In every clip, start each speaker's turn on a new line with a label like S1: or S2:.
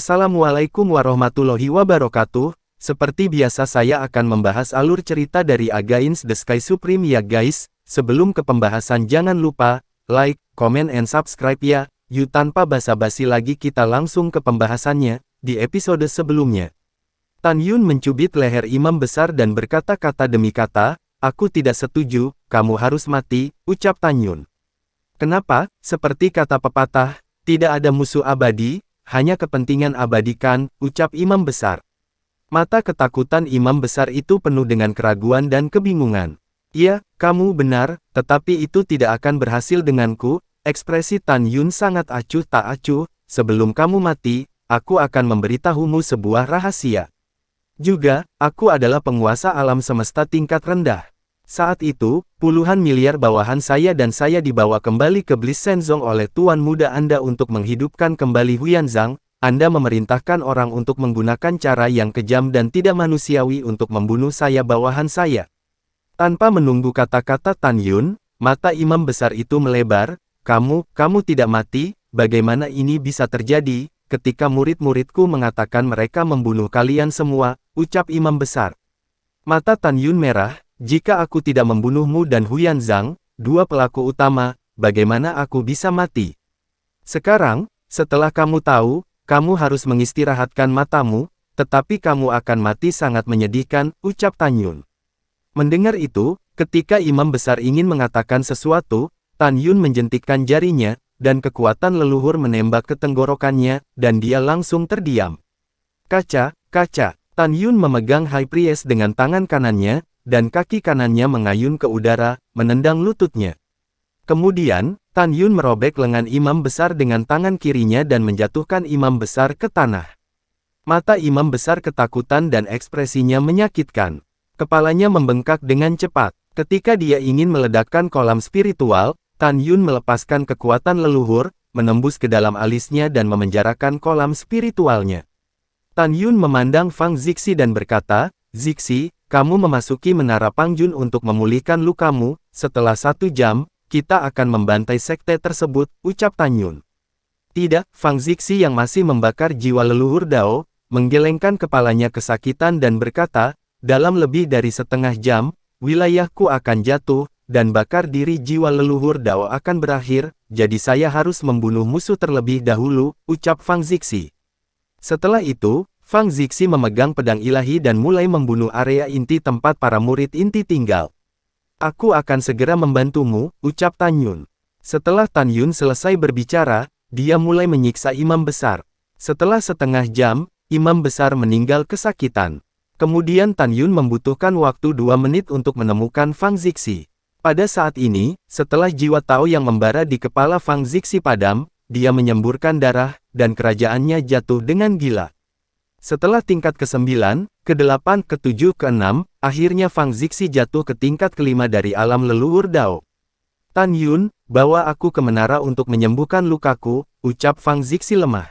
S1: Assalamualaikum warahmatullahi wabarakatuh. Seperti biasa saya akan membahas alur cerita dari Against the Sky Supreme ya guys. Sebelum ke pembahasan jangan lupa, like, comment and subscribe ya. Yuk tanpa basa-basi lagi kita langsung ke pembahasannya. Di episode sebelumnya, Tan Yun mencubit leher imam besar dan berkata-kata demi kata, "Aku tidak setuju, kamu harus mati," ucap Tan Yun. Kenapa? Seperti kata pepatah, tidak ada musuh abadi, hanya kepentingan abadi kan, ucap imam besar. Mata ketakutan imam besar itu penuh dengan keraguan dan kebingungan. "Iya, kamu benar, tetapi itu tidak akan berhasil denganku." Ekspresi Tan Yun sangat acuh tak acuh. "Sebelum kamu mati, aku akan memberitahumu sebuah rahasia. Juga, aku adalah penguasa alam semesta tingkat rendah. Saat itu, puluhan miliar bawahan saya dan saya dibawa kembali ke Bliss Shenzong oleh tuan muda Anda untuk menghidupkan kembali Huyanzang. Anda memerintahkan orang untuk menggunakan cara yang kejam dan tidak manusiawi untuk membunuh saya bawahan saya." Tanpa menunggu kata-kata Tan Yun, mata imam besar itu melebar. Kamu tidak mati, bagaimana ini bisa terjadi, ketika murid-muridku mengatakan mereka membunuh kalian semua, ucap imam besar. Mata Tan Yun merah. "Jika aku tidak membunuhmu dan Huyanzang, dua pelaku utama, bagaimana aku bisa mati? Sekarang, setelah kamu tahu, kamu harus mengistirahatkan matamu, tetapi kamu akan mati sangat menyedihkan," ucap Tan Yun. Mendengar itu, ketika imam besar ingin mengatakan sesuatu, Tan Yun menjentikkan jarinya, dan kekuatan leluhur menembak ke tenggorokannya, dan dia langsung terdiam. Kaca. Tan Yun memegang High Priest dengan tangan kanannya, dan kaki kanannya mengayun ke udara, menendang lututnya. Kemudian, Tan Yun merobek lengan imam besar dengan tangan kirinya dan menjatuhkan imam besar ke tanah. Mata imam besar ketakutan dan ekspresinya menyakitkan. Kepalanya membengkak dengan cepat. Ketika dia ingin meledakkan kolam spiritual, Tan Yun melepaskan kekuatan leluhur, menembus ke dalam alisnya dan memenjarakan kolam spiritualnya. Tan Yun memandang Fang Zixi dan berkata, "Zixi, kamu memasuki Menara Pangjun untuk memulihkan lukamu. Setelah 1 jam, kita akan membantai sekte tersebut," ucap Tan Yun. "Tidak," Fang Zixi yang masih membakar jiwa leluhur Dao, menggelengkan kepalanya kesakitan dan berkata, "Dalam lebih dari setengah jam, wilayahku akan jatuh, dan bakar diri jiwa leluhur Dao akan berakhir, jadi saya harus membunuh musuh terlebih dahulu," ucap Fang Zixi. Setelah itu, Fang Zixi memegang pedang ilahi dan mulai membunuh area inti tempat para murid inti tinggal. "Aku akan segera membantumu," ucap Tan Yun. Setelah Tan Yun selesai berbicara, dia mulai menyiksa imam besar. Setelah setengah jam, imam besar meninggal kesakitan. Kemudian Tan Yun membutuhkan waktu 2 menit untuk menemukan Fang Zixi. Pada saat ini, setelah jiwa Tao yang membara di kepala Fang Zixi padam, dia menyemburkan darah, dan kerajaannya jatuh dengan gila. Setelah tingkat ke-9, ke-8, ke-7, ke-6, akhirnya Fang Zixi jatuh ke tingkat ke-5 dari alam leluhur Dao. "Tan Yun, bawa aku ke menara untuk menyembuhkan lukaku," ucap Fang Zixi lemah.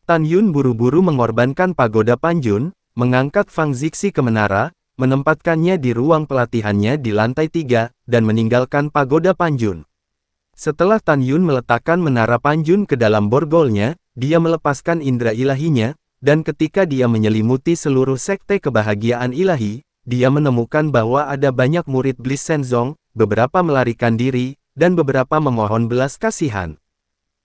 S1: Tan Yun buru-buru mengorbankan pagoda Panjun, mengangkat Fang Zixi ke menara, menempatkannya di ruang pelatihannya di lantai 3, dan meninggalkan pagoda Panjun. Setelah Tan Yun meletakkan menara Panjun ke dalam borgolnya, dia melepaskan indera ilahinya, dan ketika dia menyelimuti seluruh sekte kebahagiaan ilahi, dia menemukan bahwa ada banyak murid Bliss Shenzong, beberapa melarikan diri, dan beberapa memohon belas kasihan.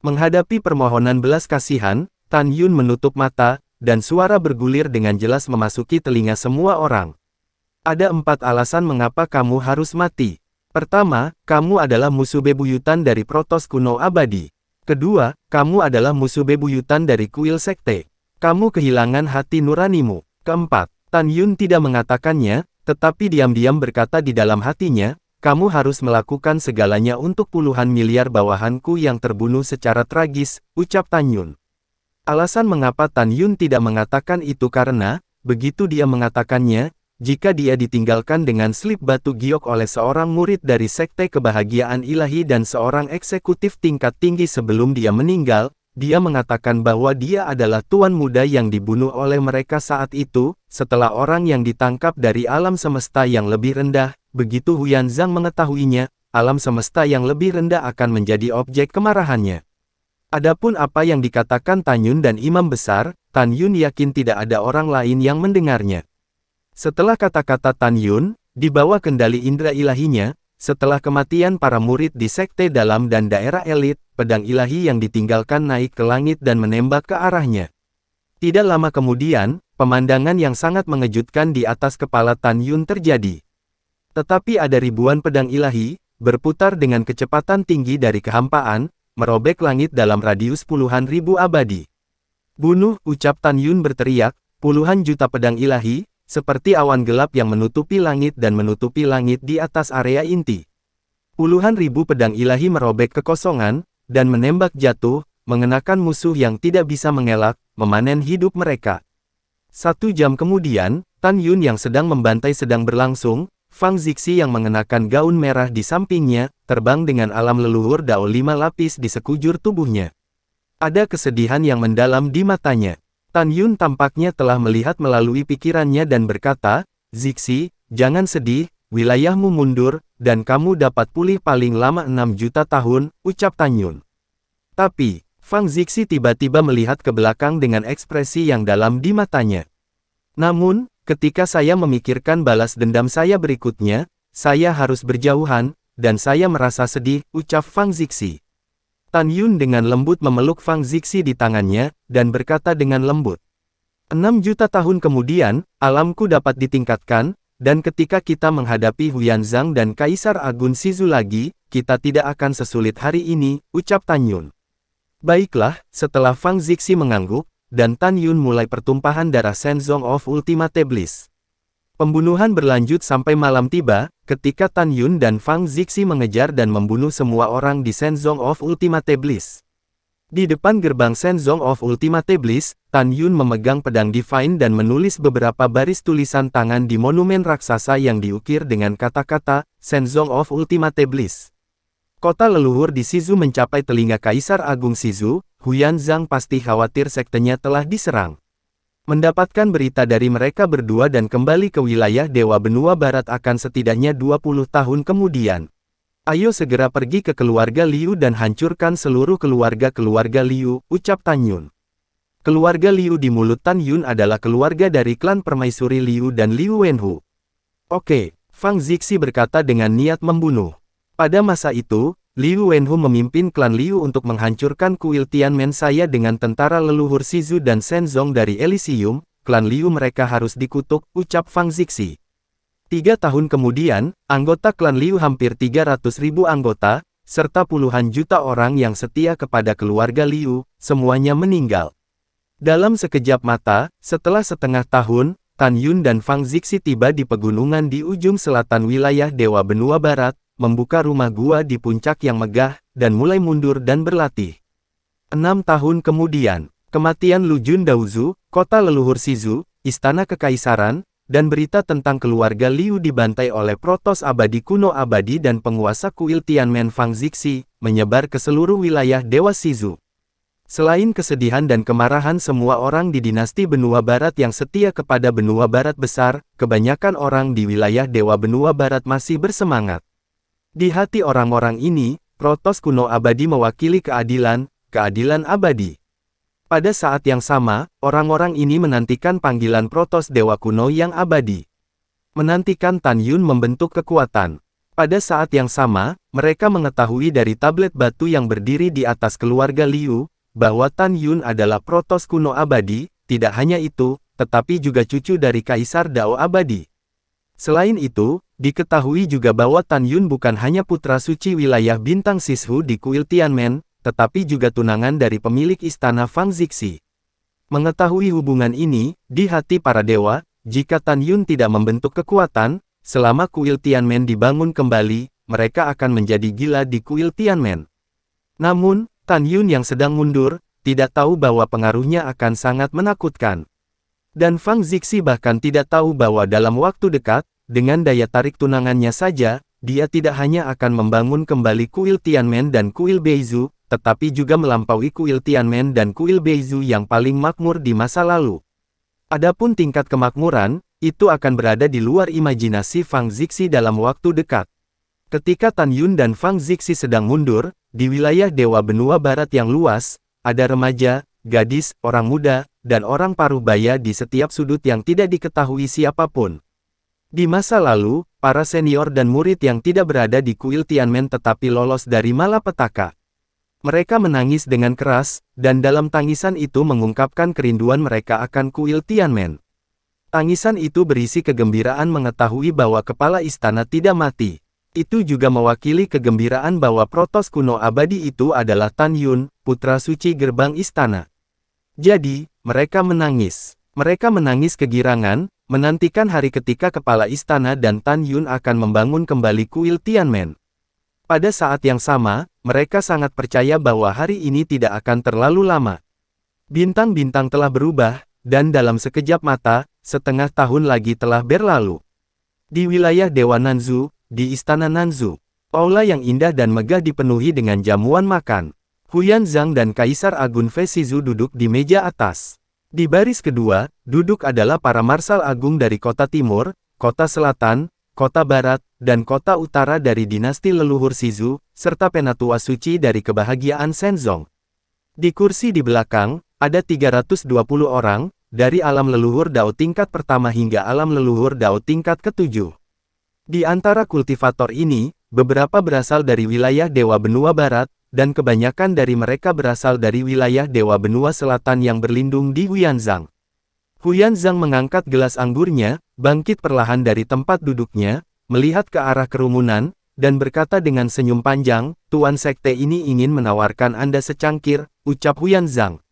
S1: Menghadapi permohonan belas kasihan, Tan Yun menutup mata, dan suara bergulir dengan jelas memasuki telinga semua orang. "Ada 4 alasan mengapa kamu harus mati. Pertama, kamu adalah musuh bebuyutan dari Protos kuno abadi. Kedua, kamu adalah musuh bebuyutan dari kuil sekte. Kamu kehilangan hati nuranimu." Keempat, Tan Yun tidak mengatakannya, tetapi diam-diam berkata di dalam hatinya, "Kamu harus melakukan segalanya untuk puluhan miliar bawahanku yang terbunuh secara tragis," ucap Tan Yun. Alasan mengapa Tan Yun tidak mengatakan itu karena, begitu dia mengatakannya, jika dia ditinggalkan dengan slip batu giok oleh seorang murid dari sekte kebahagiaan ilahi dan seorang eksekutif tingkat tinggi sebelum dia meninggal, dia mengatakan bahwa dia adalah tuan muda yang dibunuh oleh mereka saat itu, setelah orang yang ditangkap dari alam semesta yang lebih rendah. Begitu Huyanzang mengetahuinya, alam semesta yang lebih rendah akan menjadi objek kemarahannya. Adapun apa yang dikatakan Tan Yun dan imam besar, Tan Yun yakin tidak ada orang lain yang mendengarnya. Setelah kata-kata Tan Yun, di bawah kendali indera ilahinya, setelah kematian para murid di sekte dalam dan daerah elit, pedang ilahi yang ditinggalkan naik ke langit dan menembak ke arahnya. Tidak lama kemudian, pemandangan yang sangat mengejutkan di atas kepala Tan Yun terjadi. Tetapi ada ribuan pedang ilahi, berputar dengan kecepatan tinggi dari kehampaan, merobek langit dalam radius puluhan ribu abadi. "Bunuh!" ucap Tan Yun berteriak, puluhan juta pedang ilahi, seperti awan gelap yang menutupi langit dan menutupi langit di atas area inti. Puluhan ribu pedang ilahi merobek kekosongan, dan menembak jatuh, mengenakan musuh yang tidak bisa mengelak, memanen hidup mereka. 1 jam kemudian, Tan Yun yang sedang membantai sedang berlangsung, Fang Zixi yang mengenakan gaun merah di sampingnya, terbang dengan alam leluhur Dao 5 lapis di sekujur tubuhnya. Ada kesedihan yang mendalam di matanya. Tan Yun tampaknya telah melihat melalui pikirannya dan berkata, "Zixi, jangan sedih, wilayahmu mundur, dan kamu dapat pulih paling lama 6 juta tahun," ucap Tan Yun. Tapi, Fang Zixi tiba-tiba melihat ke belakang dengan ekspresi yang dalam di matanya. "Namun, ketika saya memikirkan balas dendam saya berikutnya, saya harus berjauhan, dan saya merasa sedih," ucap Fang Zixi. Tan Yun dengan lembut memeluk Fang Zixi di tangannya, dan berkata dengan lembut, "6 juta tahun kemudian, alamku dapat ditingkatkan, dan ketika kita menghadapi Huyanzang dan Kaisar Agun Shizu lagi, kita tidak akan sesulit hari ini," ucap Tan Yun. Baiklah, setelah Fang Zixi mengangguk, dan Tan Yun mulai pertumpahan darah Shenzong of Ultimate Bliss. Pembunuhan berlanjut sampai malam tiba, ketika Tan Yun dan Fang Zixi mengejar dan membunuh semua orang di Shenzong of Ultimate Bliss. Di depan gerbang Shenzong of Ultimate Bliss, Tan Yun memegang pedang Divine dan menulis beberapa baris tulisan tangan di monumen raksasa yang diukir dengan kata-kata, Shenzong of Ultimate Bliss. Kota leluhur di Shizu mencapai telinga Kaisar Agung Shizu, Huyanzang pasti khawatir sektenya telah diserang. Mendapatkan berita dari mereka berdua dan kembali ke wilayah Dewa Benua Barat akan setidaknya 20 tahun kemudian. "Ayo segera pergi ke keluarga Liu dan hancurkan seluruh keluarga Liu," ucap Tan Yun. Keluarga Liu di mulut Tan Yun adalah keluarga dari klan permaisuri Liu dan Liu Wenhu. "Oke," Fang Zixi berkata dengan niat membunuh. Pada masa itu, Liu Wenhu memimpin klan Liu untuk menghancurkan kuil Tianmen saya dengan tentara leluhur Shizu dan Shenzong dari Elysium, klan Liu mereka harus dikutuk, ucap Fang Zixi. 3 tahun kemudian, anggota klan Liu hampir 300.000 anggota, serta puluhan juta orang yang setia kepada keluarga Liu, semuanya meninggal. Dalam sekejap mata, setelah setengah tahun, Tan Yun dan Fang Zixi tiba di pegunungan di ujung selatan wilayah Dewa Benua Barat, membuka rumah gua di puncak yang megah, dan mulai mundur dan berlatih. 6 tahun kemudian, kematian Lu Jun Daozu, kota leluhur Shizu, istana kekaisaran, dan berita tentang keluarga Liu dibantai oleh Protos Abadi kuno abadi dan penguasa kuil Tianmen Fang Zixi, menyebar ke seluruh wilayah Dewa Shizu. Selain kesedihan dan kemarahan semua orang di dinasti Benua Barat yang setia kepada Benua Barat besar, kebanyakan orang di wilayah Dewa Benua Barat masih bersemangat. Di hati orang-orang ini, Protos kuno abadi mewakili keadilan, keadilan abadi. Pada saat yang sama, orang-orang ini menantikan panggilan Protos Dewa kuno yang abadi. Menantikan Tan Yun membentuk kekuatan. Pada saat yang sama, mereka mengetahui dari tablet batu yang berdiri di atas keluarga Liu, bahwa Tan Yun adalah Protos kuno abadi, tidak hanya itu, tetapi juga cucu dari Kaisar Dao abadi. Selain itu, diketahui juga bahwa Tan Yun bukan hanya putra suci wilayah bintang Sishu di kuil Tianmen, tetapi juga tunangan dari pemilik istana Fang Zixi. Mengetahui hubungan ini, di hati para dewa, jika Tan Yun tidak membentuk kekuatan, selama kuil Tianmen dibangun kembali, mereka akan menjadi gila di kuil Tianmen. Namun, Tan Yun yang sedang mundur, tidak tahu bahwa pengaruhnya akan sangat menakutkan. Dan Fang Zixi bahkan tidak tahu bahwa dalam waktu dekat, dengan daya tarik tunangannya saja, dia tidak hanya akan membangun kembali kuil Tianmen dan kuil Beizu, tetapi juga melampaui kuil Tianmen dan kuil Beizu yang paling makmur di masa lalu. Adapun tingkat kemakmuran, itu akan berada di luar imajinasi Fang Zixi dalam waktu dekat. Ketika Tan Yun dan Fang Zixi sedang mundur, di wilayah Dewa Benua Barat yang luas, ada remaja, gadis, orang muda, dan orang paruh baya di setiap sudut yang tidak diketahui siapapun. Di masa lalu, para senior dan murid yang tidak berada di kuil Tianmen tetapi lolos dari malapetaka. Mereka menangis dengan keras, dan dalam tangisan itu mengungkapkan kerinduan mereka akan kuil Tianmen. Tangisan itu berisi kegembiraan mengetahui bahwa kepala istana tidak mati. Itu juga mewakili kegembiraan bahwa Protos kuno abadi itu adalah Tan Yun, putra suci gerbang istana. Jadi, mereka menangis. Mereka menangis kegirangan, menantikan hari ketika kepala istana dan Tan Yun akan membangun kembali kuil Tianmen. Pada saat yang sama, mereka sangat percaya bahwa hari ini tidak akan terlalu lama. Bintang-bintang telah berubah, dan dalam sekejap mata, setengah tahun lagi telah berlalu. Di wilayah Dewa Nanzu, di Istana Nanzu, aula yang indah dan megah dipenuhi dengan jamuan makan. Huyan Zhang dan Kaisar Agun Fei Shizu duduk di meja atas. Di baris kedua, duduk adalah para marsal agung dari kota timur, kota selatan, kota barat, dan kota utara dari dinasti leluhur Shizu, serta penatua suci dari kebahagiaan Shenzong. Di kursi di belakang, ada 320 orang, dari alam leluhur Dao tingkat pertama hingga alam leluhur Dao tingkat ketujuh. Di antara kultivator ini, beberapa berasal dari wilayah Dewa Benua Barat, dan kebanyakan dari mereka berasal dari wilayah Dewa Benua Selatan yang berlindung di Huyanzhang. Huyanzhang mengangkat gelas anggurnya, bangkit perlahan dari tempat duduknya, melihat ke arah kerumunan, dan berkata dengan senyum panjang, "Tuan Sekte ini ingin menawarkan Anda secangkir," ucap Huyanzhang.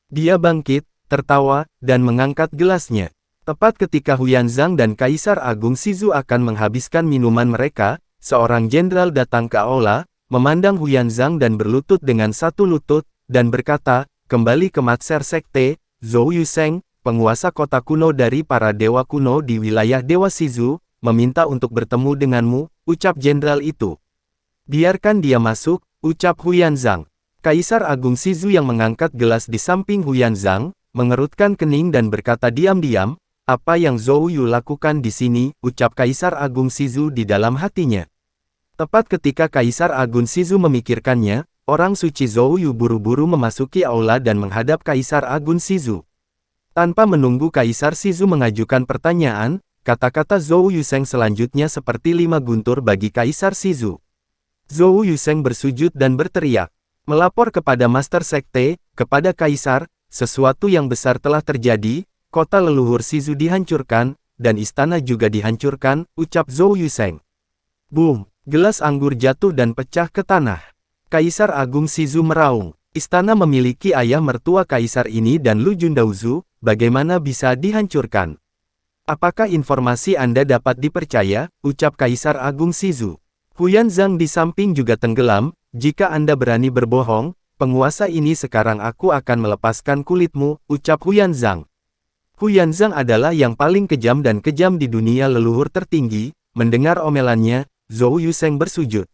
S1: Dia bangkit, tertawa, dan mengangkat gelasnya. Tepat ketika Huyanzhang dan Kaisar Agung Shizu akan menghabiskan minuman mereka, seorang jenderal datang ke aula, memandang Huyanzhang dan berlutut dengan satu lutut, dan berkata, "Kembali ke Matser Sekte, Zhou Yuseng, penguasa kota kuno dari para dewa kuno di wilayah Dewa Shizu, meminta untuk bertemu denganmu," ucap jenderal itu. "Biarkan dia masuk," ucap Huyanzhang. Kaisar Agung Shizu yang mengangkat gelas di samping Huyanzhang, mengerutkan kening dan berkata diam-diam, "Apa yang Zhou Yu lakukan di sini?" ucap Kaisar Agung Shizu di dalam hatinya. Tepat ketika Kaisar Agung Shizu memikirkannya, orang suci Zhou Yu buru-buru memasuki aula dan menghadap Kaisar Agung Shizu. Tanpa menunggu Kaisar Shizu mengajukan pertanyaan, kata-kata Zhou Yuseng selanjutnya seperti 5 guntur bagi Kaisar Shizu. Zhou Yuseng bersujud dan berteriak, melapor kepada Master Sekte, kepada Kaisar, sesuatu yang besar telah terjadi, kota leluhur Shizu dihancurkan, dan istana juga dihancurkan, ucap Zhou Yuseng. Boom! Gelas anggur jatuh dan pecah ke tanah. Kaisar Agung Shizu meraung. Istana memiliki ayah mertua Kaisar ini dan Lu Jundaozu, bagaimana bisa dihancurkan? Apakah informasi Anda dapat dipercaya, ucap Kaisar Agung Shizu. Huyanzhang di samping juga tenggelam, jika Anda berani berbohong, penguasa ini sekarang aku akan melepaskan kulitmu, ucap Huyanzhang. Huyanzhang adalah yang paling kejam dan kejam di dunia leluhur tertinggi. Mendengar omelannya, Zhou Yuseng bersujud.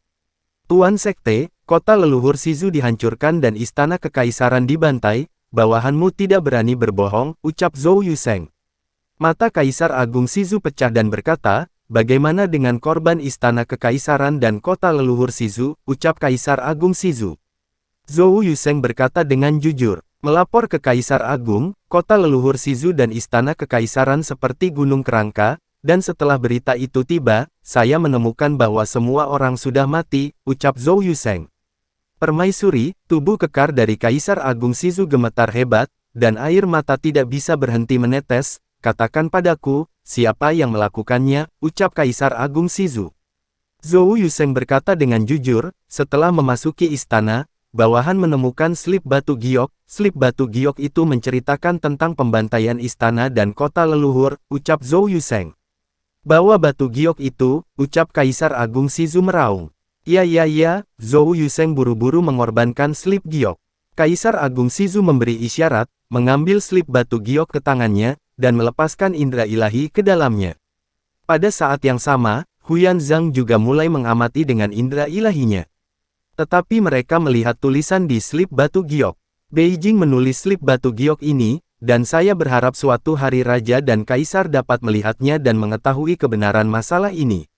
S1: "Tuan Sekte, kota leluhur Shizu dihancurkan dan istana kekaisaran dibantai, bawahanmu tidak berani berbohong," ucap Zhou Yuseng. Mata Kaisar Agung Shizu pecah dan berkata, "Bagaimana dengan korban istana kekaisaran dan kota leluhur Shizu?" ucap Kaisar Agung Shizu. Zhou Yuseng berkata dengan jujur, "Melapor ke Kaisar Agung, kota leluhur Shizu dan istana kekaisaran seperti gunung kerangka, dan setelah berita itu tiba, saya menemukan bahwa semua orang sudah mati," ucap Zhou Yuseng. Permaisuri, tubuh kekar dari Kaisar Agung Shizu gemetar hebat, dan air mata tidak bisa berhenti menetes. "Katakan padaku, siapa yang melakukannya?" ucap Kaisar Agung Shizu. Zhou Yuseng berkata dengan jujur, "Setelah memasuki istana, bawahan menemukan slip batu giok. Slip batu giok itu menceritakan tentang pembantaian istana dan kota leluhur," ucap Zhou Yuseng. "Bawa batu giok itu," ucap Kaisar Agung Shizu meraung. Ya, Zhou Yuseng buru-buru mengorbankan slip giok. Kaisar Agung Shizu memberi isyarat, mengambil slip batu giok ke tangannya, dan melepaskan indera ilahi ke dalamnya. Pada saat yang sama, Huyanzhang juga mulai mengamati dengan indera ilahinya. Tetapi mereka melihat tulisan di slip batu giok. "Beijing menulis slip batu giok ini, dan saya berharap suatu hari raja dan kaisar dapat melihatnya dan mengetahui kebenaran masalah ini."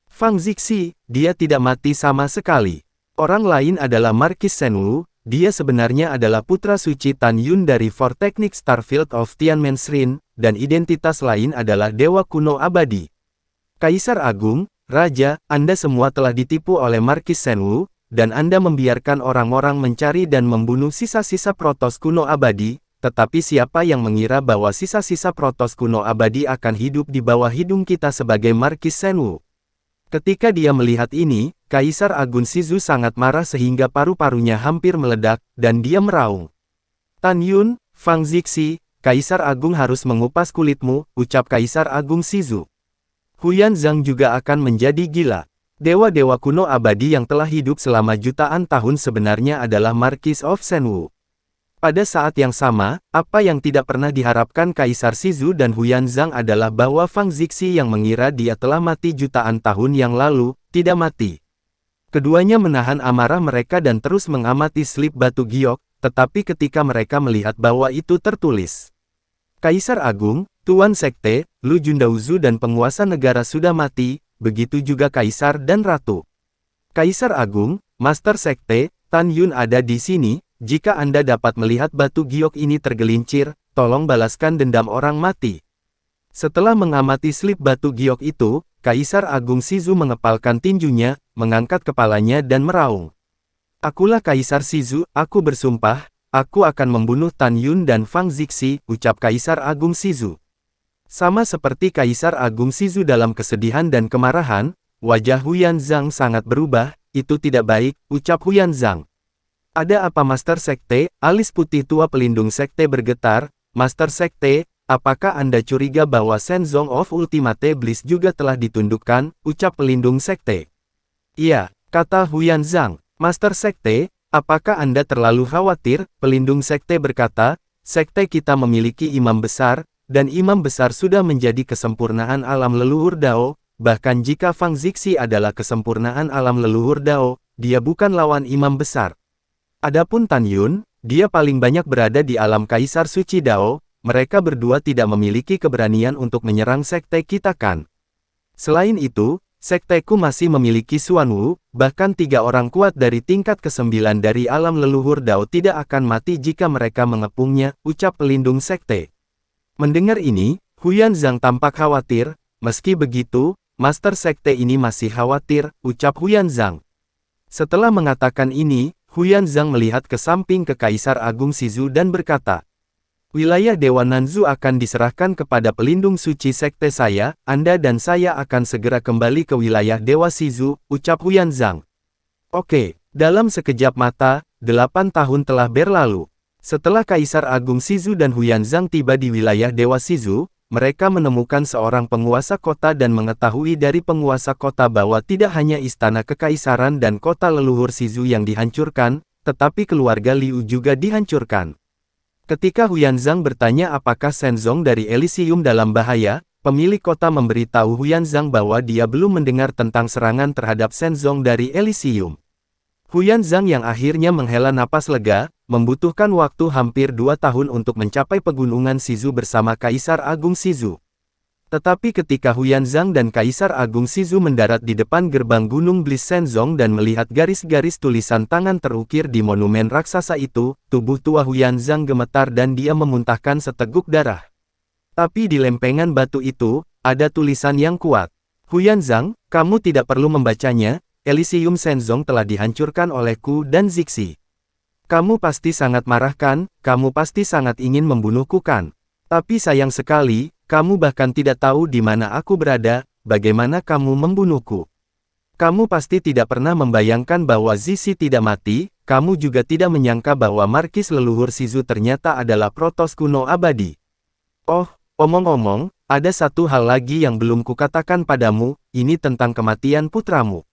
S1: Fang Zixi, dia tidak mati sama sekali. Orang lain adalah Markis Shenwu, dia sebenarnya adalah putra suci Tan Yun dari Four Technic Starfield of Tianmenshrin, dan identitas lain adalah dewa kuno abadi. Kaisar Agung, Raja, Anda semua telah ditipu oleh Markis Shenwu, dan Anda membiarkan orang-orang mencari dan membunuh sisa-sisa Protoss kuno abadi, tetapi siapa yang mengira bahwa sisa-sisa Protoss kuno abadi akan hidup di bawah hidung kita sebagai Markis Shenwu? Ketika dia melihat ini, Kaisar Agung Shizu sangat marah sehingga paru-parunya hampir meledak, dan dia meraung. Tan Yun, Fang Zixi, Kaisar Agung harus mengupas kulitmu, ucap Kaisar Agung Shizu. Huyan Zhang juga akan menjadi gila. Dewa-dewa kuno abadi yang telah hidup selama jutaan tahun sebenarnya adalah Marquis of Shenwu. Pada saat yang sama, apa yang tidak pernah diharapkan Kaisar Shizu dan Huyan Zhang adalah bahwa Fang Zixi yang mengira dia telah mati jutaan tahun yang lalu, tidak mati. Keduanya menahan amarah mereka dan terus mengamati slip batu giok, tetapi ketika mereka melihat bahwa itu tertulis Kaisar Agung, Tuan Sekte, Lu Jundaozu dan penguasa negara sudah mati, begitu juga Kaisar dan Ratu. Kaisar Agung, Master Sekte, Tan Yun ada di sini, jika Anda dapat melihat batu giok ini tergelincir, tolong balaskan dendam orang mati. Setelah mengamati slip batu giok itu, Kaisar Agung Shizu mengepalkan tinjunya, mengangkat kepalanya dan meraung. Akulah Kaisar Shizu, aku bersumpah, aku akan membunuh Tan Yun dan Fang Zixi, ucap Kaisar Agung Shizu. Sama seperti Kaisar Agung Shizu dalam kesedihan dan kemarahan, wajah Huyan Zhang sangat berubah, itu tidak baik, ucap Huyan Zhang. Ada apa Master Sekte? Alis putih tua pelindung Sekte bergetar. Master Sekte, apakah Anda curiga bahwa Shenzong of Ultimate Bliss juga telah ditundukkan? Ucap pelindung Sekte. Iya, kata Huyan Zhang. Master Sekte, apakah Anda terlalu khawatir? Pelindung Sekte berkata, Sekte kita memiliki imam besar, dan imam besar sudah menjadi kesempurnaan alam leluhur Dao, bahkan jika Fang Zixi adalah kesempurnaan alam leluhur Dao, dia bukan lawan imam besar. Adapun Tan Yun, dia paling banyak berada di alam Kaisar Suci Dao, mereka berdua tidak memiliki keberanian untuk menyerang sekte kita kan. Selain itu, sekteku masih memiliki Xuan Wu, bahkan 3 orang kuat dari tingkat ke-9 dari alam leluhur Dao tidak akan mati jika mereka mengepungnya, ucap pelindung sekte. Mendengar ini, Huyan Zhang tampak khawatir, meski begitu, Master Sekte ini masih khawatir, ucap Huyan Zhang. Setelah mengatakan ini, Huyan Zhang melihat ke samping ke Kaisar Agung Shizu dan berkata, wilayah Dewa Nanzu akan diserahkan kepada pelindung suci sekte saya, Anda dan saya akan segera kembali ke wilayah Dewa Shizu, ucap Huyan Zhang. Oke, dalam sekejap mata, 8 tahun telah berlalu. Setelah Kaisar Agung Shizu dan Huyan Zhang tiba di wilayah Dewa Shizu, mereka menemukan seorang penguasa kota dan mengetahui dari penguasa kota bahwa tidak hanya istana kekaisaran dan kota leluhur Shizu yang dihancurkan, tetapi keluarga Liu juga dihancurkan. Ketika Huyan Zhang bertanya apakah Shenzong dari Elysium dalam bahaya, pemilik kota memberitahu Huyan Zhang bahwa dia belum mendengar tentang serangan terhadap Shenzong dari Elysium. Huyan Zhang yang akhirnya menghela napas lega, membutuhkan waktu hampir 2 tahun untuk mencapai pegunungan Shizu bersama Kaisar Agung Shizu. Tetapi ketika Huyan Zhang dan Kaisar Agung Shizu mendarat di depan gerbang Gunung Bliss Shenzong dan melihat garis-garis tulisan tangan terukir di monumen raksasa itu, tubuh tua Huyan Zhang gemetar dan dia memuntahkan seteguk darah. Tapi di lempengan batu itu, ada tulisan yang kuat. Huyan Zhang, kamu tidak perlu membacanya, Elysium Shenzong telah dihancurkan olehku dan Zixi. Kamu pasti sangat marah kan, kamu pasti sangat ingin membunuhku kan. Tapi sayang sekali, kamu bahkan tidak tahu di mana aku berada, bagaimana kamu membunuhku. Kamu pasti tidak pernah membayangkan bahwa Zixi tidak mati, kamu juga tidak menyangka bahwa Markis leluhur Shizu ternyata adalah Protoss kuno abadi. Oh, omong-omong, ada satu hal lagi yang belum kukatakan padamu, ini tentang kematian putramu.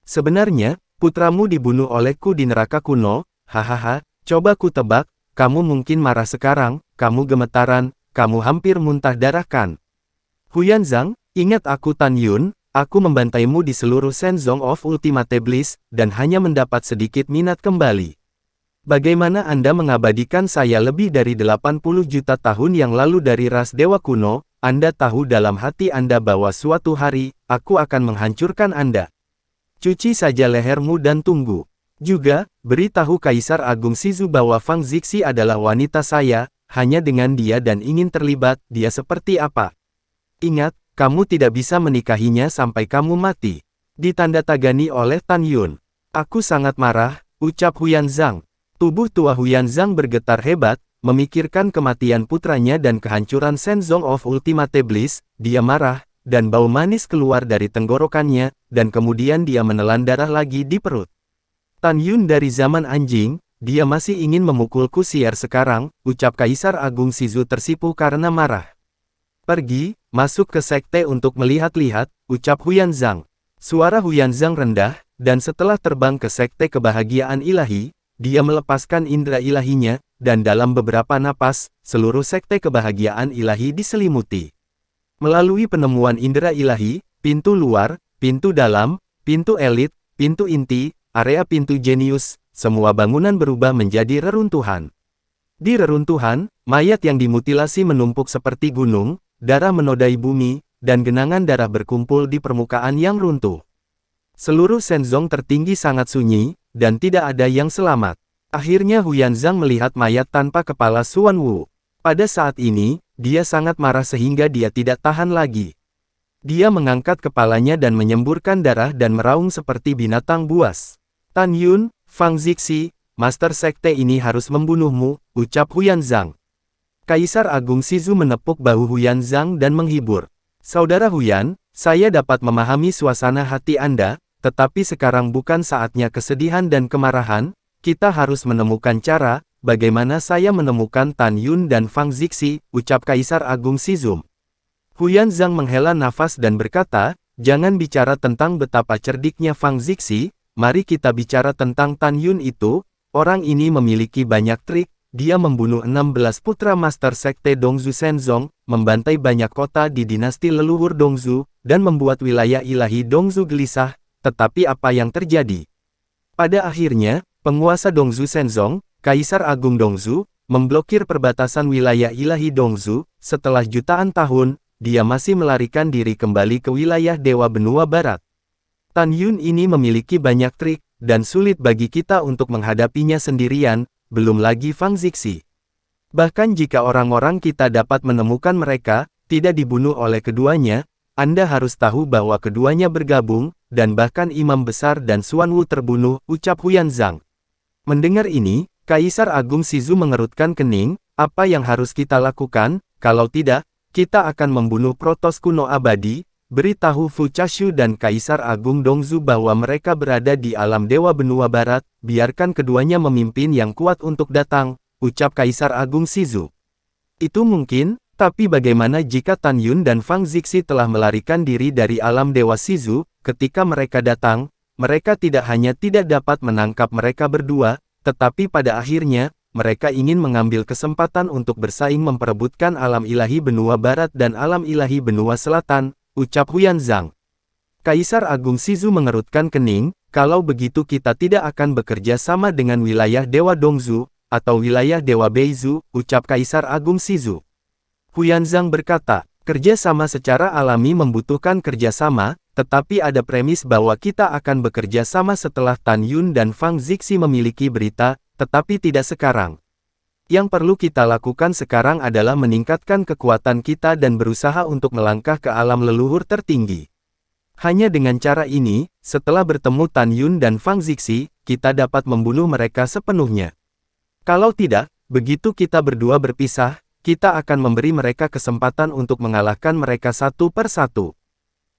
S1: Sebenarnya, putramu dibunuh olehku di neraka kuno, hahaha, coba ku tebak, kamu mungkin marah sekarang, kamu gemetaran, kamu hampir muntah darah kan. Huyan Zhang, ingat aku Tan Yun, aku membantaimu di seluruh Shenzong of Ultimate Bliss, dan hanya mendapat sedikit minat kembali. Bagaimana Anda mengabadikan saya lebih dari 80 juta tahun yang lalu dari ras dewa kuno, Anda tahu dalam hati Anda bahwa suatu hari, aku akan menghancurkan Anda. Cuci saja lehermu dan tunggu. Juga, beritahu Kaisar Agung Shizu bahwa Fang Zixi adalah wanita saya, hanya dengan dia dan ingin terlibat, dia seperti apa. Ingat, kamu tidak bisa menikahinya sampai kamu mati. Ditandatangani oleh Tan Yun. Aku sangat marah, ucap Huyan Zhang. Tubuh tua Huyan Zhang bergetar hebat, memikirkan kematian putranya dan kehancuran Shenzong of Ultimate Bliss, dia marah, dan bau manis keluar dari tenggorokannya, dan kemudian dia menelan darah lagi di perut. Tan Yun dari zaman anjing, dia masih ingin memukulku siar sekarang, ucap Kaisar Agung Shizu tersipu karena marah. Pergi, masuk ke sekte untuk melihat-lihat, ucap Huyan Zhang. Suara Huyan Zhang rendah, dan setelah terbang ke sekte kebahagiaan ilahi, dia melepaskan indera ilahinya, dan dalam beberapa napas, seluruh sekte kebahagiaan ilahi diselimuti. Melalui penemuan indera ilahi, pintu luar, pintu dalam, pintu elit, pintu inti, area pintu jenius, semua bangunan berubah menjadi reruntuhan. Di reruntuhan, mayat yang dimutilasi menumpuk seperti gunung, darah menodai bumi, dan genangan darah berkumpul di permukaan yang runtuh. Seluruh Shenzong tertinggi sangat sunyi, dan tidak ada yang selamat. Akhirnya Huyan Zhang melihat mayat tanpa kepala Xuan Wu. Pada saat ini, dia sangat marah sehingga dia tidak tahan lagi. Dia mengangkat kepalanya dan menyemburkan darah dan meraung seperti binatang buas. Tan Yun, Fang Zixi, Master Sekte ini harus membunuhmu, ucap Huyan Zhang. Kaisar Agung Shizu menepuk bahu Huyan Zhang dan menghibur. Saudara Huyan, saya dapat memahami suasana hati Anda, tetapi sekarang bukan saatnya kesedihan dan kemarahan, kita harus menemukan cara, bagaimana saya menemukan Tan Yun dan Fang Zixi, ucap Kaisar Agung Shizu. Huyan Zhang menghela nafas dan berkata, jangan bicara tentang betapa cerdiknya Fang Zixi, mari kita bicara tentang Tan Yun itu, orang ini memiliki banyak trik, dia membunuh 16 putra Master Sekte Dongzu Shenzong, membantai banyak kota di dinasti leluhur Dongzu, dan membuat wilayah ilahi Dongzu gelisah, tetapi apa yang terjadi? Pada akhirnya, penguasa Dongzu Shenzong, Kaisar Agung Dongzu, memblokir perbatasan wilayah ilahi Dongzu, setelah jutaan tahun, dia masih melarikan diri kembali ke wilayah Dewa Benua Barat. Tan Yun ini memiliki banyak trik, dan sulit bagi kita untuk menghadapinya sendirian, belum lagi Fang Zixi. Bahkan jika orang-orang kita dapat menemukan mereka, tidak dibunuh oleh keduanya, Anda harus tahu bahwa keduanya bergabung, dan bahkan Imam Besar dan Xuan Wu terbunuh, ucap Huyan Zhang. Mendengar ini, Kaisar Agung Shizu mengerutkan kening, apa yang harus kita lakukan, kalau tidak, kita akan membunuh Protos kuno abadi. Beritahu Fu Chashu dan Kaisar Agung Dongzu bahwa mereka berada di alam Dewa Benua Barat, biarkan keduanya memimpin yang kuat untuk datang, ucap Kaisar Agung Shizu. Itu mungkin, tapi bagaimana jika Tan Yun dan Fang Zixi telah melarikan diri dari alam Dewa Shizu, ketika mereka datang, mereka tidak hanya tidak dapat menangkap mereka berdua, tetapi pada akhirnya, mereka ingin mengambil kesempatan untuk bersaing memperebutkan alam ilahi Benua Barat dan alam ilahi Benua Selatan, ucap Huyan Zhang. Kaisar Agung Shizu mengerutkan kening, kalau begitu kita tidak akan bekerja sama dengan wilayah Dewa Dongzu, atau wilayah Dewa Beizu, ucap Kaisar Agung Shizu. Huyan Zhang berkata, kerja sama secara alami membutuhkan kerjasama, tetapi ada premis bahwa kita akan bekerja sama setelah Tan Yun dan Fang Zixi memiliki berita, tetapi tidak sekarang. Yang perlu kita lakukan sekarang adalah meningkatkan kekuatan kita dan berusaha untuk melangkah ke alam leluhur tertinggi. Hanya dengan cara ini, setelah bertemu Tan Yun dan Fang Zixi, kita dapat membunuh mereka sepenuhnya. Kalau tidak, begitu kita berdua berpisah, kita akan memberi mereka kesempatan untuk mengalahkan mereka satu per satu.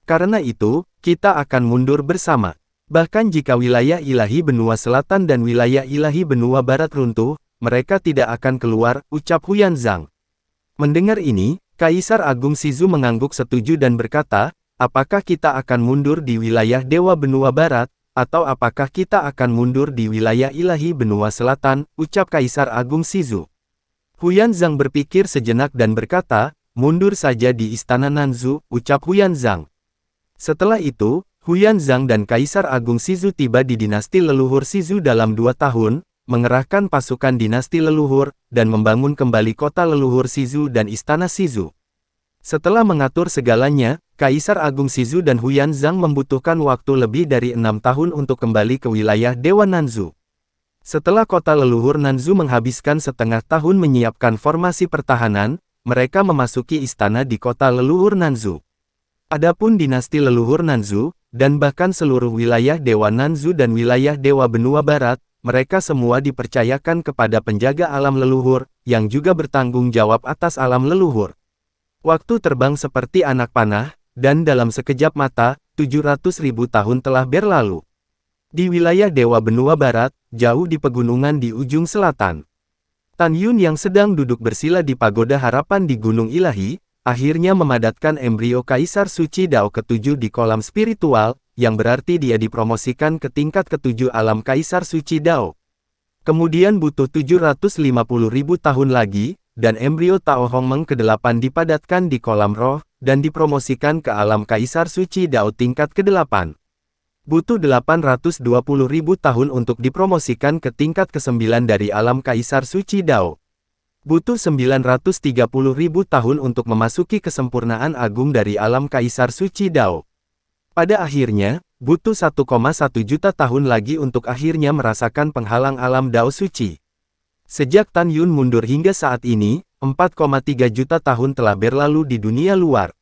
S1: Karena itu, kita akan mundur bersama. Bahkan jika wilayah ilahi Benua Selatan dan wilayah ilahi Benua Barat runtuh, mereka tidak akan keluar, ucap Huyan Zhang. Mendengar ini, Kaisar Agung Shizu mengangguk setuju dan berkata, apakah kita akan mundur di wilayah Dewa Benua Barat, atau apakah kita akan mundur di wilayah ilahi Benua Selatan, ucap Kaisar Agung Shizu. Huyan Zhang berpikir sejenak dan berkata, mundur saja di Istana Nanzu, ucap Huyan Zhang. Setelah itu, Huyan Zhang dan Kaisar Agung Shizu tiba di dinasti leluhur Shizu dalam 2 tahun, mengerahkan pasukan dinasti leluhur, dan membangun kembali kota leluhur Shizu dan istana Shizu. Setelah mengatur segalanya, Kaisar Agung Shizu dan Huyan Zhang membutuhkan waktu lebih dari 6 tahun untuk kembali ke wilayah Dewa Nanzhu. Setelah kota leluhur Nanzhu menghabiskan setengah tahun menyiapkan formasi pertahanan, mereka memasuki istana di kota leluhur Nanzhu. Adapun dinasti leluhur Nanzhu, dan bahkan seluruh wilayah Dewa Nanzhu dan wilayah Dewa Benua Barat, mereka semua dipercayakan kepada penjaga alam leluhur, yang juga bertanggung jawab atas alam leluhur. Waktu terbang seperti anak panah, dan dalam sekejap mata, 700.000 tahun telah berlalu. Di wilayah Dewa Benua Barat, jauh di pegunungan di ujung selatan, Tan Yun yang sedang duduk bersila di pagoda harapan di Gunung Ilahi, akhirnya memadatkan embrio Kaisar Suci Dao ke-7 di kolam spiritual, yang berarti dia dipromosikan ke tingkat ke-7 alam Kaisar Suci Dao. Kemudian butuh 750.000 tahun lagi, dan embrio Tao Hongmeng ke-8 dipadatkan di kolam roh, dan dipromosikan ke alam Kaisar Suci Dao tingkat ke-8. Butuh 820.000 tahun untuk dipromosikan ke tingkat ke-9 dari alam Kaisar Suci Dao. Butuh 930.000 tahun untuk memasuki kesempurnaan agung dari alam Kaisar Suci Dao. Pada akhirnya, butuh 1,1 juta tahun lagi untuk akhirnya merasakan penghalang alam Dao Suci. Sejak Tan Yun mundur hingga saat ini, 4,3 juta tahun telah berlalu di dunia luar.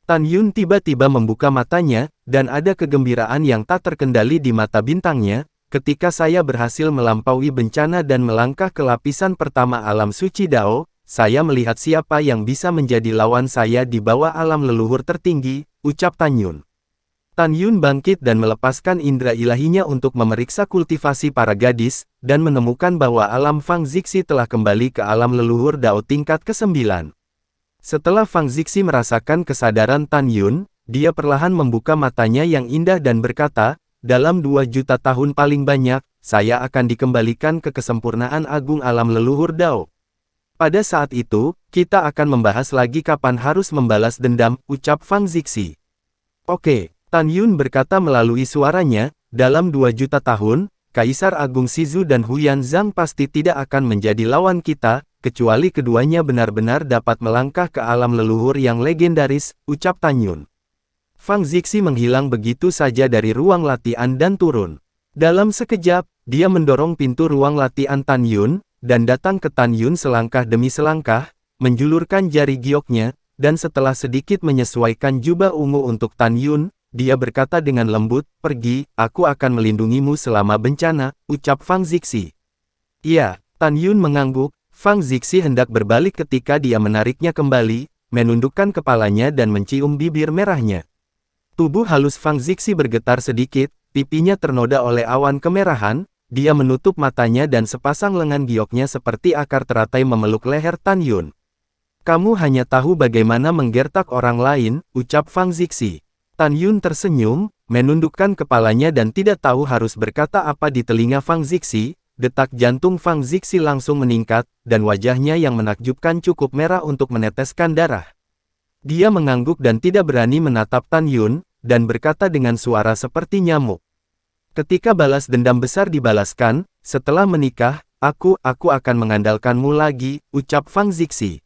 S1: Tan Yun tiba-tiba membuka matanya, dan ada kegembiraan yang tak terkendali di mata bintangnya, ketika saya berhasil melampaui bencana dan melangkah ke lapisan pertama alam suci Dao, saya melihat siapa yang bisa menjadi lawan saya di bawah alam leluhur tertinggi, ucap Tan Yun. Tan Yun bangkit dan melepaskan indera ilahinya untuk memeriksa kultivasi para gadis, dan menemukan bahwa alam Fang Zixi telah kembali ke alam leluhur Dao tingkat ke-9. Setelah Fang Zixi merasakan kesadaran Tan Yun, dia perlahan membuka matanya yang indah dan berkata, dalam 2 juta tahun paling banyak, saya akan dikembalikan ke kesempurnaan agung alam leluhur Dao. Pada saat itu, kita akan membahas lagi kapan harus membalas dendam, ucap Fang Zixi. Oke, Tan Yun berkata melalui suaranya, dalam 2 juta tahun, Kaisar Agung Shizu dan Huyan Zhang pasti tidak akan menjadi lawan kita, kecuali keduanya benar-benar dapat melangkah ke alam leluhur yang legendaris, ucap Tan Yun. Fang Zixi menghilang begitu saja dari ruang latihan dan turun. Dalam sekejap, dia mendorong pintu ruang latihan Tan Yun, dan datang ke Tan Yun selangkah demi selangkah, menjulurkan jari gioknya, dan setelah sedikit menyesuaikan jubah ungu untuk Tan Yun, dia berkata dengan lembut, pergi, aku akan melindungimu selama bencana, ucap Fang Zixi. Iya, Tan Yun mengangguk. Fang Zixi hendak berbalik ketika dia menariknya kembali, menundukkan kepalanya dan mencium bibir merahnya. Tubuh halus Fang Zixi bergetar sedikit, pipinya ternoda oleh awan kemerahan, dia menutup matanya dan sepasang lengan gioknya seperti akar teratai memeluk leher Tan Yun. Kamu hanya tahu bagaimana menggertak orang lain, ucap Fang Zixi. Tan Yun tersenyum, menundukkan kepalanya dan tidak tahu harus berkata apa di telinga Fang Zixi. Detak jantung Fang Zixi langsung meningkat, dan wajahnya yang menakjubkan cukup merah untuk meneteskan darah. Dia mengangguk dan tidak berani menatap Tan Yun, dan berkata dengan suara seperti nyamuk. Ketika balas dendam besar dibalaskan, setelah menikah, aku akan mengandalkanmu lagi, ucap Fang Zixi.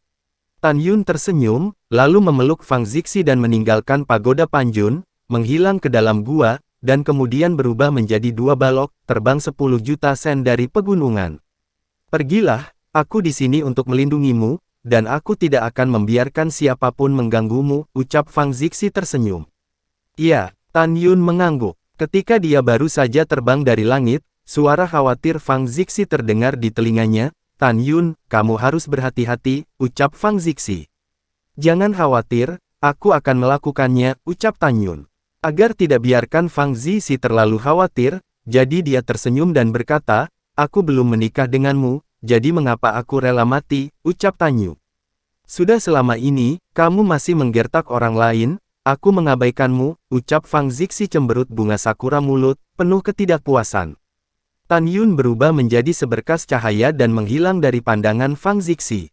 S1: Tan Yun tersenyum, lalu memeluk Fang Zixi dan meninggalkan pagoda Panjun, menghilang ke dalam gua, dan kemudian berubah menjadi 2 balok, terbang 10 juta sen dari pegunungan. Pergilah, aku di sini untuk melindungimu, dan aku tidak akan membiarkan siapapun mengganggumu, ucap Fang Zixi tersenyum. Iya, Tan Yun mengangguk. Ketika dia baru saja terbang dari langit, suara khawatir Fang Zixi terdengar di telinganya, Tan Yun, kamu harus berhati-hati, ucap Fang Zixi. Jangan khawatir, aku akan melakukannya, ucap Tan Yun. Agar tidak biarkan Fang Zixi terlalu khawatir, jadi dia tersenyum dan berkata, aku belum menikah denganmu, jadi mengapa aku rela mati, ucap Tan Yun. Sudah selama ini, kamu masih menggertak orang lain, aku mengabaikanmu, ucap Fang Zixi cemberut bunga sakura mulut, penuh ketidakpuasan. Tan Yun berubah menjadi seberkas cahaya dan menghilang dari pandangan Fang Zixi.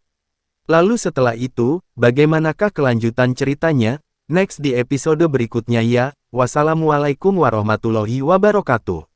S1: Lalu setelah itu, bagaimanakah kelanjutan ceritanya? Next di episode berikutnya ya. Wassalamualaikum warahmatullahi wabarakatuh.